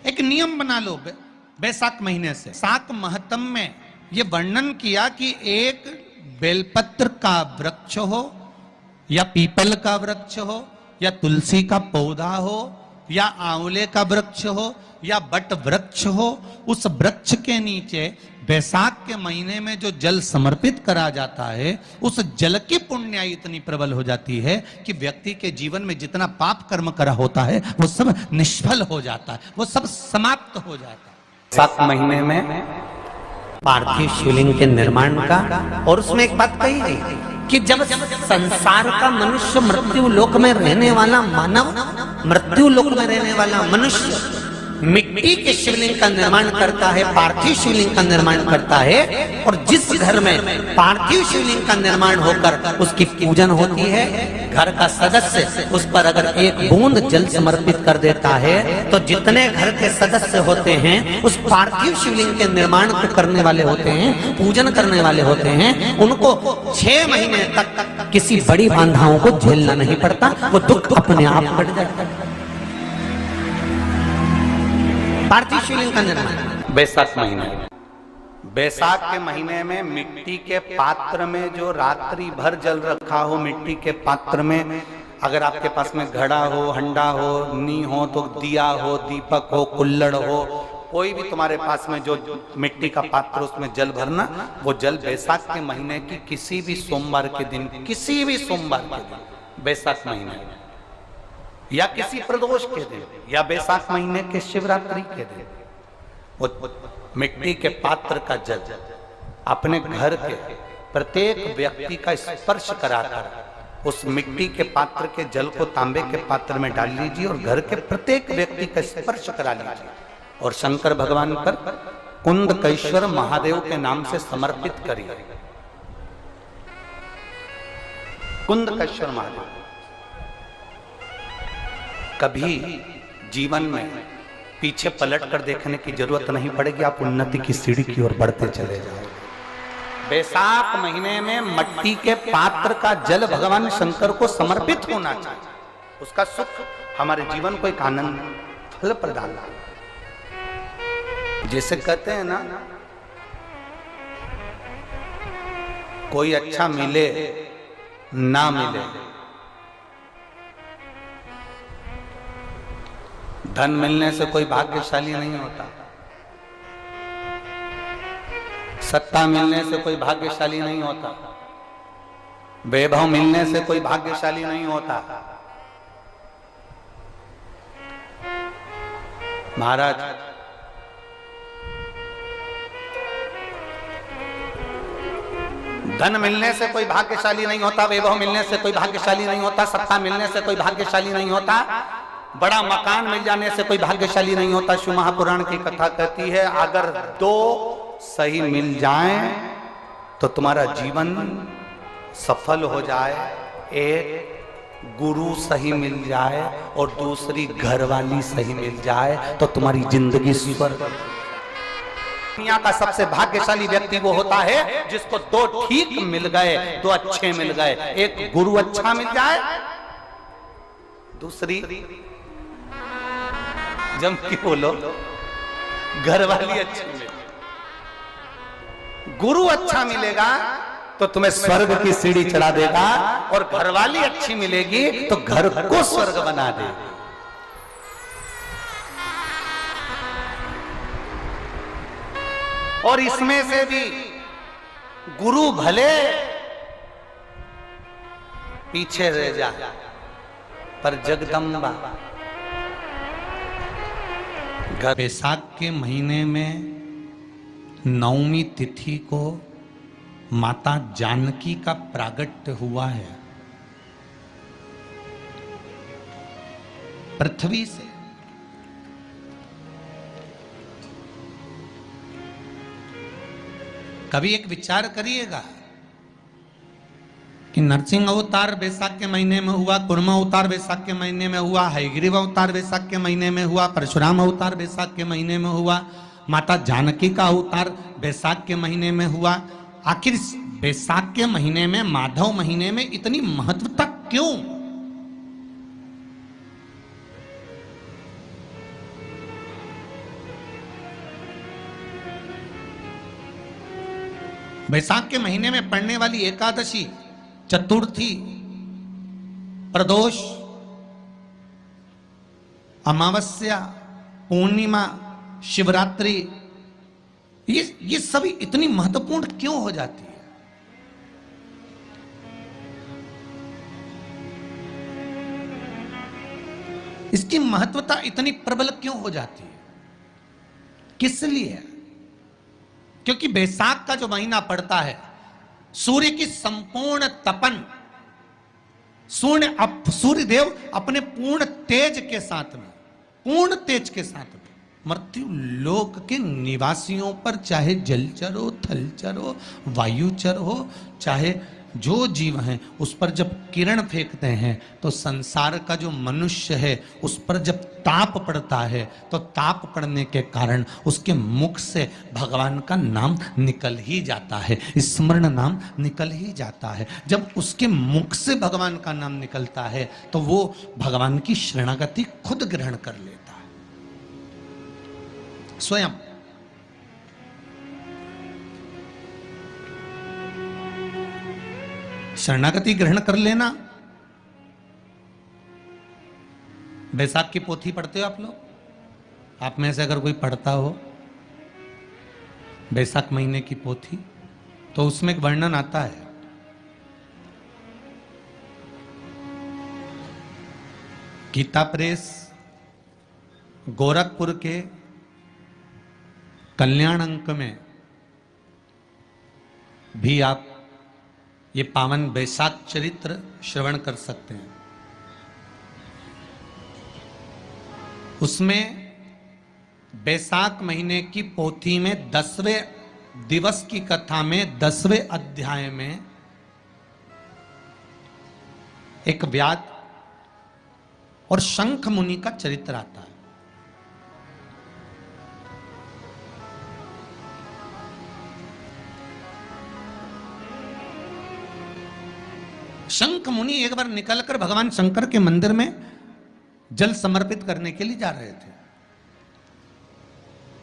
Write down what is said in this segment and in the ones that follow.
एक नियम बना लो बैसाख महीने से। साख महत्म में ये वर्णन किया कि एक बेलपत्र का वृक्ष हो या पीपल का वृक्ष हो या तुलसी का पौधा हो या आंवले का वृक्ष हो या बट वृक्ष हो, उस वृक्ष के नीचे बैसाख के महीने में जो जल समर्पित करा जाता है, उस जल की पुण्याई इतनी प्रबल हो जाती है कि व्यक्ति के जीवन में जितना पाप कर्म करा होता है वो सब निष्फल हो जाता है, वो सब समाप्त हो जाता है। बैसाख महीने में पार्थिव शिवलिंग के निर्माण का, और उसमें एक बात कही गई कि जब संसार का मनुष्य मृत्यु लोक में रहने वाला मानव, मृत्यु लोक में रहने वाला मनुष्य मिट्टी के शिवलिंग का निर्माण करता है, पार्थिव शिवलिंग का निर्माण करता है, और जिस घर में पार्थिव शिवलिंग का निर्माण होकर उसकी पूजन होती है, घर का सदस्य उस पर अगर एक बूंद जल समर्पित कर देता है तो जितने घर के सदस्य होते हैं उस पार्थिव शिवलिंग के निर्माण को करने वाले होते हैं, पूजन करने वाले होते हैं, उनको 6 महीने तक किसी बड़ी बाधाओं को झेलना नहीं पड़ता, वो दुख अपने आप कट जाता है। पार्थिव शिवलिंग का निर्माण बैसाख महीने, बैसाख के महीने में मिट्टी के पात्र में जो रात्रि भर जल रखा हो, मिट्टी के पात्र में अगर आपके पास में घड़ा हो, हंडा हो, नी हो, तो दिया हो, दीपक हो, कुल्लड़ हो, कोई भी तुम्हारे पास में जो मिट्टी का पात्र उसमें जल भरना, वो जल बैसाख के महीने की किसी भी सोमवार के दिन, किसी भी सोमवार के दिन, बैसाख महीने या किसी प्रदोष के दिन या बैसाख महीने के शिवरात्रि के दिन, वो मिट्टी के पात्र का जल अपने घर के प्रत्येक व्यक्ति का स्पर्श कराकर उस मिट्टी के पात्र के जल को तांबे के पात्र में डाल लीजिए और घर के प्रत्येक व्यक्ति का स्पर्श करा लीजिए और शंकर भगवान पर कुंदकेश्वर महादेव के नाम से समर्पित करिए। कुंदकेश्वर महादेव, कभी जीवन में पीछे पलट कर देखने की जरूरत नहीं पड़ेगी, आप उन्नति की सीढ़ी की ओर बढ़ते चले जाओगे। बैसाख महीने में मिट्टी के पात्र का जल भगवान शंकर को समर्पित होना चाहिए, उसका सुख हमारे जीवन को एक आनंद फल प्रदान। जैसे कहते हैं ना, कोई अच्छा मिले ना मिले, धन मिलने से कोई भाग्यशाली नहीं होता, सत्ता मिलने से कोई भाग्यशाली नहीं होता, वैभव मिलने से कोई भाग्यशाली नहीं होता। महाराज धन मिलने से कोई भाग्यशाली नहीं होता, वैभव मिलने से कोई भाग्यशाली नहीं होता, सत्ता मिलने से कोई भाग्यशाली नहीं होता, बड़ा मकान मिल जाने से कोई भाग्यशाली नहीं होता। शिव महापुराण की कथा कहती है, अगर 2 सही मिल जाएं तो तुम्हारा जीवन सफल हो जाए, एक गुरु सही मिल जाए और दूसरी घरवाली सही मिल जाए तो तुम्हारी जिंदगी स्वर्ग। दुनिया का सबसे भाग्यशाली व्यक्ति वो होता है जिसको 2 ठीक मिल गए, 2 अच्छे मिल गए, एक गुरु अच्छा मिल जाए, दूसरी जम की बोलो घरवाली अच्छी मिले। गुरु अच्छा मिलेगा तो तुम्हें स्वर्ग की सीढ़ी चढ़ा देगा और घरवाली अच्छी मिलेगी तो घर को स्वर्ग बना देगी। और इसमें से भी गुरु भले पीछे रह जाए पर जगदम्बा। बैसाख के महीने में नवमी तिथि को माता जानकी का प्रागट्य हुआ है पृथ्वी से। कभी एक विचार करिएगा कि नरसिंह अवतार बैसाख के महीने में हुआ, कुर्मा अवतार बैसाख के महीने में हुआ, हयग्रीव अवतार बैसाख के महीने में हुआ, परशुराम अवतार बैसाख के महीने में हुआ, माता जानकी का अवतार बैसाख के महीने में हुआ। आखिर बैसाख के महीने में, माधव महीने में इतनी महत्वता क्यों? बैसाख के महीने में पड़ने वाली एकादशी, चतुर्थी, प्रदोष, अमावस्या, पूर्णिमा, शिवरात्रि, ये सभी इतनी महत्वपूर्ण क्यों हो जाती है? इसकी महत्वता इतनी प्रबल क्यों हो जाती है? किस लिए? क्योंकि बैसाख का जो महीना पड़ता है, सूर्य की संपूर्ण तपन, सूर्य देव अपने पूर्ण तेज के साथ में, पूर्ण तेज के साथ में मृत्यु लोक के निवासियों पर, चाहे जलचर हो, थलचर हो, वायुचर हो, चाहे जो जीव हैं, उस पर जब किरण फेंकते हैं तो संसार का जो मनुष्य है उस पर जब ताप पड़ता है तो ताप पड़ने के कारण उसके मुख से भगवान का नाम निकल ही जाता है, स्मरण नाम निकल ही जाता है। जब उसके मुख से भगवान का नाम निकलता है तो वो भगवान की शरणागति खुद ग्रहण कर लेता है स्वयं। शरणागति ग्रहण कर लेना। बैसाख की पोथी पढ़ते हो आप लोग? आप में से अगर कोई पढ़ता हो बैसाख महीने की पोथी, तो उसमें एक वर्णन आता है, गीता प्रेस गोरखपुर के कल्याण अंक में भी आप ये पावन बैसाख चरित्र श्रवण कर सकते हैं। उसमें बैसाख महीने की पोथी में 10वें दिवस की कथा में 10वें अध्याय में एक व्याध और शंख मुनि का चरित्र आता है। शंख मुनि एक बार निकलकर भगवान शंकर के मंदिर में जल समर्पित करने के लिए जा रहे थे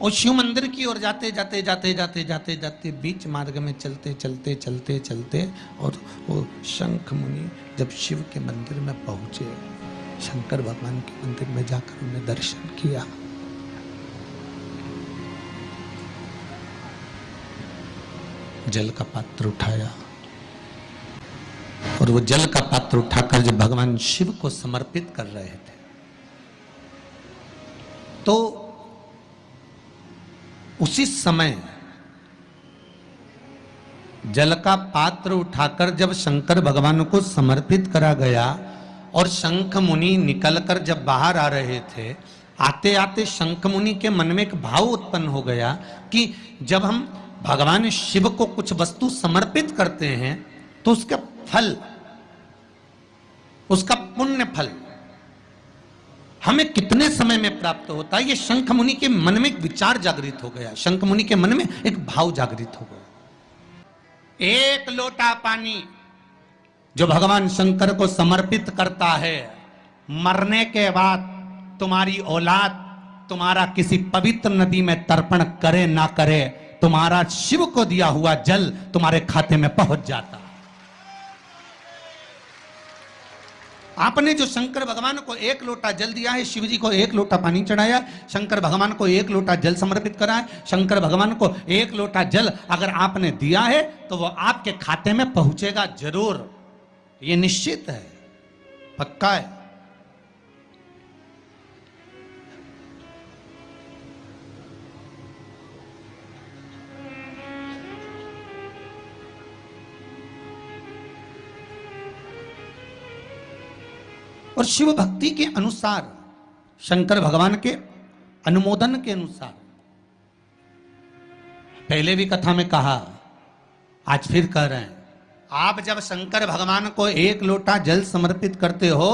और शिव मंदिर की ओर जाते जाते जाते जाते जाते जाते बीच मार्ग में चलते चलते चलते चलते और वो शंख मुनि जब शिव के मंदिर में पहुंचे, शंकर भगवान के मंदिर में जाकर उन्हें दर्शन किया, जल का पात्र उठाया और वो जल का पात्र उठाकर जब भगवान शिव को समर्पित कर रहे थे तो उसी समय जल का पात्र उठाकर जब शंकर भगवान को समर्पित करा गया और शंख मुनि निकलकर जब बाहर आ रहे थे, आते आते शंख मुनि के मन में एक भाव उत्पन्न हो गया कि जब हम भगवान शिव को कुछ वस्तु समर्पित करते हैं तो उसका फल, उसका पुण्य फल हमें कितने समय में प्राप्त होता है। ये शंख मुनि के मन में एक विचार जागृत हो गया, शंख मुनि के मन में एक भाव जागृत हो गया। एक लोटा पानी जो भगवान शंकर को समर्पित करता है, मरने के बाद तुम्हारी औलाद तुम्हारा किसी पवित्र नदी में तर्पण करे ना करे, तुम्हारा शिव को दिया हुआ जल तुम्हारे खाते में पहुंच जाता। आपने जो शंकर भगवान को एक लोटा जल दिया है, शिव जी को एक लोटा पानी चढ़ाया, शंकर भगवान को एक लोटा जल समर्पित करा है, शंकर भगवान को एक लोटा जल अगर आपने दिया है तो वो आपके खाते में पहुंचेगा जरूर, ये निश्चित है, पक्का है। और शिव भक्ति के अनुसार, शंकर भगवान के अनुमोदन के अनुसार, पहले भी कथा में कहा, आज फिर कह रहे हैं, आप जब शंकर भगवान को एक लोटा जल समर्पित करते हो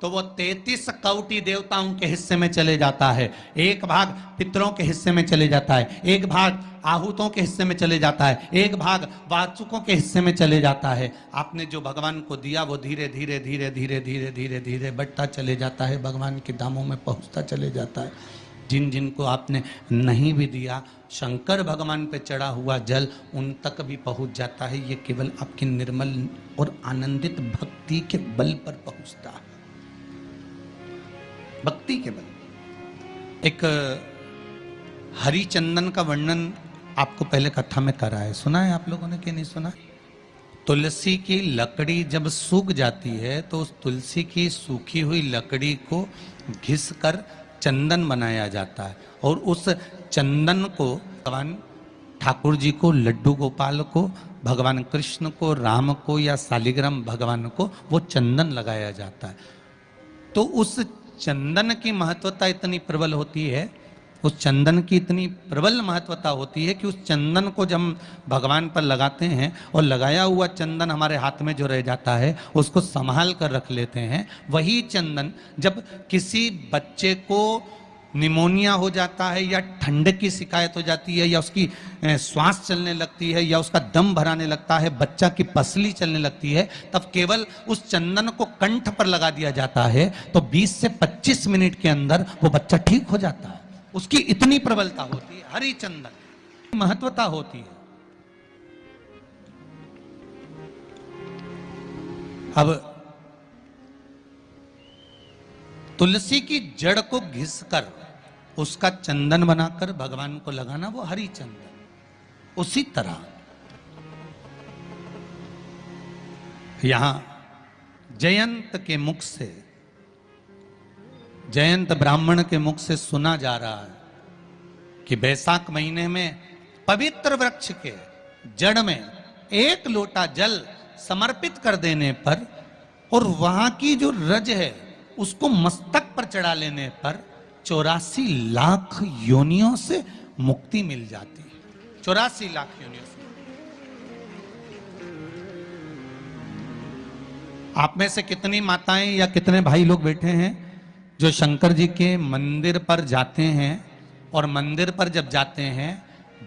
तो वो 33 कौटि देवताओं के हिस्से में चले जाता है, एक भाग पितरों के हिस्से में चले जाता है, एक भाग आहूतों के हिस्से में चले जाता है, एक भाग वाचुकों के हिस्से में चले जाता है। आपने जो भगवान को दिया वो धीरे धीरे धीरे धीरे धीरे धीरे धीरे बढ़ता चले जाता है, भगवान के धामों में पहुंचता चले जाता है। जिन जिन को आपने नहीं भी दिया, शंकर भगवान पे चढ़ा हुआ जल उन तक भी पहुंच जाता है। ये केवल आपकी निर्मल और आनंदित भक्ति के बल पर पहुंचता है, भक्ति के बल। एक हरिचंदन का वर्णन आपको पहले कथा में करा है, सुना है आप लोगों ने कि नहीं सुना? तुलसी की लकड़ी जब सूख जाती है तो उस तुलसी की सूखी हुई लकड़ी को घिस कर चंदन बनाया जाता है, और उस चंदन को भगवान ठाकुर जी को, लड्डू गोपाल को, भगवान कृष्ण को, राम को या शालिग्राम भगवान को वो चंदन लगाया जाता है। तो उस चंदन की महत्वता इतनी प्रबल होती है, उस चंदन की इतनी प्रबल महत्वता होती है कि उस चंदन को जब भगवान पर लगाते हैं और लगाया हुआ चंदन हमारे हाथ में जो रह जाता है उसको संभाल कर रख लेते हैं। वही चंदन जब किसी बच्चे को निमोनिया हो जाता है या ठंड की शिकायत हो जाती है या उसकी श्वास चलने लगती है या उसका दम भराने लगता है, बच्चा की पसली चलने लगती है, तब केवल उस चंदन को कंठ पर लगा दिया जाता है तो 20 से 25 मिनट के अंदर वो बच्चा ठीक हो जाता है। उसकी इतनी प्रबलता होती है, हरिचंदन महत्वता होती है। अब तुलसी की जड़ को घिसकर उसका चंदन बनाकर भगवान को लगाना, वो हरिचंदन। उसी तरह यहां जयंत के मुख से, जयंत ब्राह्मण के मुख से सुना जा रहा है कि बैसाख महीने में पवित्र वृक्ष के जड़ में 1 लोटा जल समर्पित कर देने पर और वहां की जो रज है उसको मस्तक पर चढ़ा लेने पर 84 लाख योनियों से मुक्ति मिल जाती है। 84 लाख योनियों से। आप में से कितनी माताएं या कितने भाई लोग बैठे हैं जो शंकर जी के मंदिर पर जाते हैं और मंदिर पर जब जाते हैं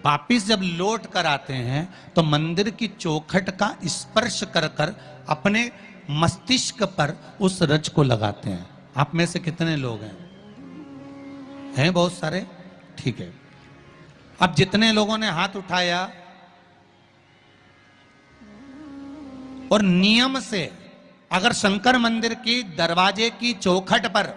वापिस जब लौट कर आते हैं तो मंदिर की चौखट का स्पर्श कर कर अपने मस्तिष्क पर उस रज को लगाते हैं? आप में से कितने लोग हैं? हैं बहुत सारे, ठीक है। अब जितने लोगों ने हाथ उठाया और नियम से अगर शंकर मंदिर की दरवाजे की चौखट पर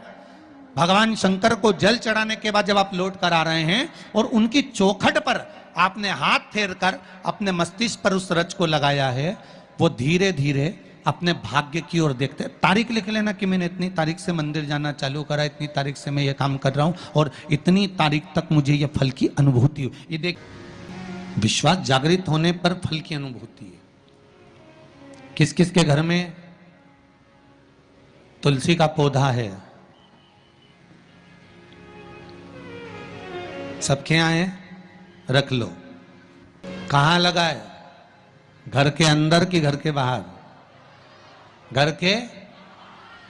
भगवान शंकर को जल चढ़ाने के बाद जब आप लौट कर आ रहे हैं और उनकी चौखट पर आपने हाथ फेर कर अपने मस्तिष्क पर उस रज को लगाया है, वो धीरे धीरे अपने भाग्य की ओर देखते हैं। तारीख लिख लेना कि मैंने इतनी तारीख से मंदिर जाना चालू करा, इतनी तारीख से मैं ये काम कर रहा हूं और इतनी तारीख तक मुझे ये फल की अनुभूति हुई। ये देख, विश्वास जागृत होने पर फल की अनुभूति है। किस किस के घर में तुलसी का पौधा है? सबके यहाँ है? रख लो। कहां लगा है? घर के अंदर कि घर के बाहर? घर के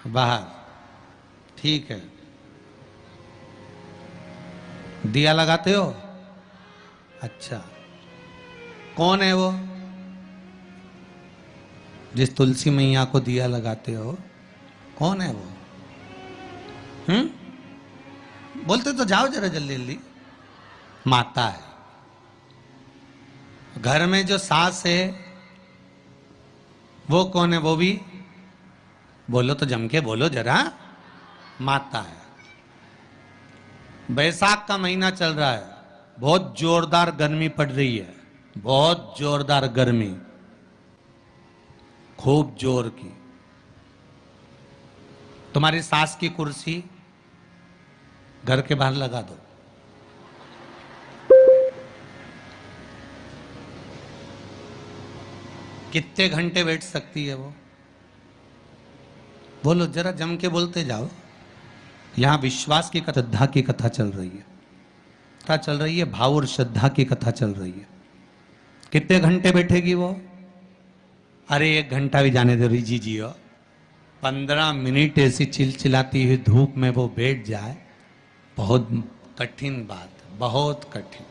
बाहर, ठीक है। दिया लगाते हो? अच्छा, कौन है वो जिस तुलसी मैया को दिया लगाते हो? कौन है वो? बोलते तो जाओ जरा जल्दी जल्दी। माता है। घर में जो सास है वो कौन है? वो भी बोलो तो जम के बोलो जरा। माता है। बैसाख का महीना चल रहा है, बहुत जोरदार गर्मी पड़ रही है, बहुत जोरदार गर्मी, खूब जोर की। तुम्हारी सास की कुर्सी घर के बाहर लगा दो। कितने घंटे बैठ सकती है वो? बोलो जरा, जम के बोलते जाओ। यहां विश्वास की कथा, श्रद्धा की कथा चल रही है, कथा चल रही है, भाव और श्रद्धा की कथा चल रही है। कितने घंटे बैठेगी वो? अरे 1 घंटा भी जाने दो रिजी जी हो। 15 मिनट ऐसी चिलचिलाती हुई धूप में वो बैठ जाए, बहुत कठिन बात, बहुत कठिन।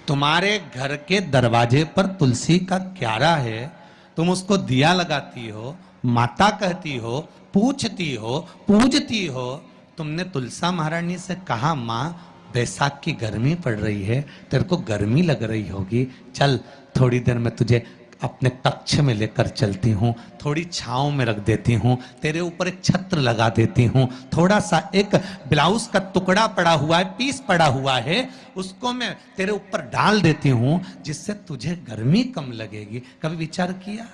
तुम्हारे घर के दरवाजे पर तुलसी का क्यारा है, तुम उसको दिया लगाती हो, माता कहती हो, पूछती हो, पूजती हो, तुमने तुलसा महारानी से कहा माँ बैसाख की गर्मी पड़ रही है, तेरे को गर्मी लग रही होगी, चल थोड़ी देर में तुझे अपने कक्ष में लेकर चलती हूँ, थोड़ी छांव में रख देती हूँ, तेरे ऊपर एक छत्र लगा देती हूँ, थोड़ा सा एक ब्लाउज का टुकड़ा पड़ा हुआ है, पीस पड़ा हुआ है, उसको मैं तेरे ऊपर डाल देती हूँ जिससे तुझे गर्मी कम लगेगी। कभी विचार किया?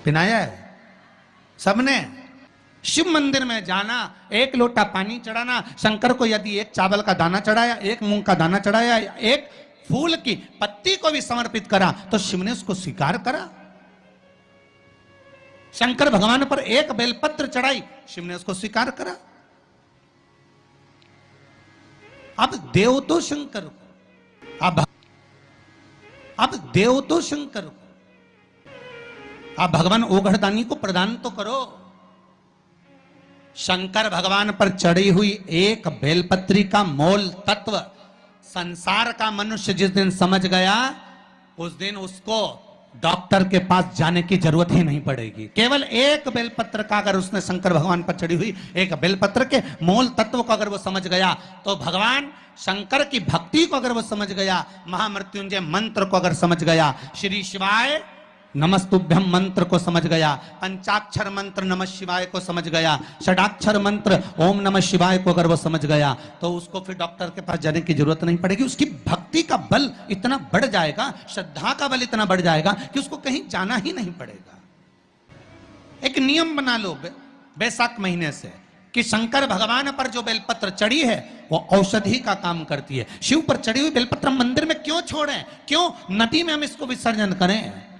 पिनाया है सबने। शिव मंदिर में जाना, एक लोटा पानी चढ़ाना, शंकर को यदि एक चावल का दाना चढ़ाया, एक मूंग का दाना चढ़ाया, एक फूल की पत्ती को भी समर्पित करा तो शिव ने उसको स्वीकार करा। शंकर भगवान पर एक बेलपत्र चढ़ाई, शिव ने उसको स्वीकार करा। अब देव तो शंकर को, अब देव तो शंकर को, आप भगवान ओघड़दानी को प्रदान तो करो। शंकर भगवान पर चढ़ी हुई एक बेलपत्री का मोल तत्व संसार का मनुष्य जिस दिन समझ गया, उस दिन उसको डॉक्टर के पास जाने की जरूरत ही नहीं पड़ेगी। केवल एक बेलपत्र का अगर उसने शंकर भगवान पर चढ़ी हुई एक बेलपत्र के मोल तत्व को अगर वो समझ गया, तो भगवान शंकर की भक्ति को अगर वो समझ गया, महामृत्युंजय मंत्र को अगर समझ गया, श्री शिवाय नमस्तुभ्यम मंत्र को समझ गया, पंचाक्षर मंत्र नमः शिवाय को समझ गया, षडाक्षर मंत्र ओम नमः शिवाय को अगर वो समझ गया, तो उसको फिर डॉक्टर के पास जाने की जरूरत नहीं पड़ेगी। उसकी भक्ति का बल इतना बढ़ जाएगा, श्रद्धा का बल इतना बढ़ जाएगा कि उसको कहीं जाना ही नहीं पड़ेगा। एक नियम बना लो बैसाख महीने से कि शंकर भगवान पर जो बेलपत्र चढ़ी है वो औषधि का काम करती है। शिव पर चढ़ी हुई बेलपत्र मंदिर में क्यों छोड़ें, क्यों नदी में हम इसको विसर्जन करें?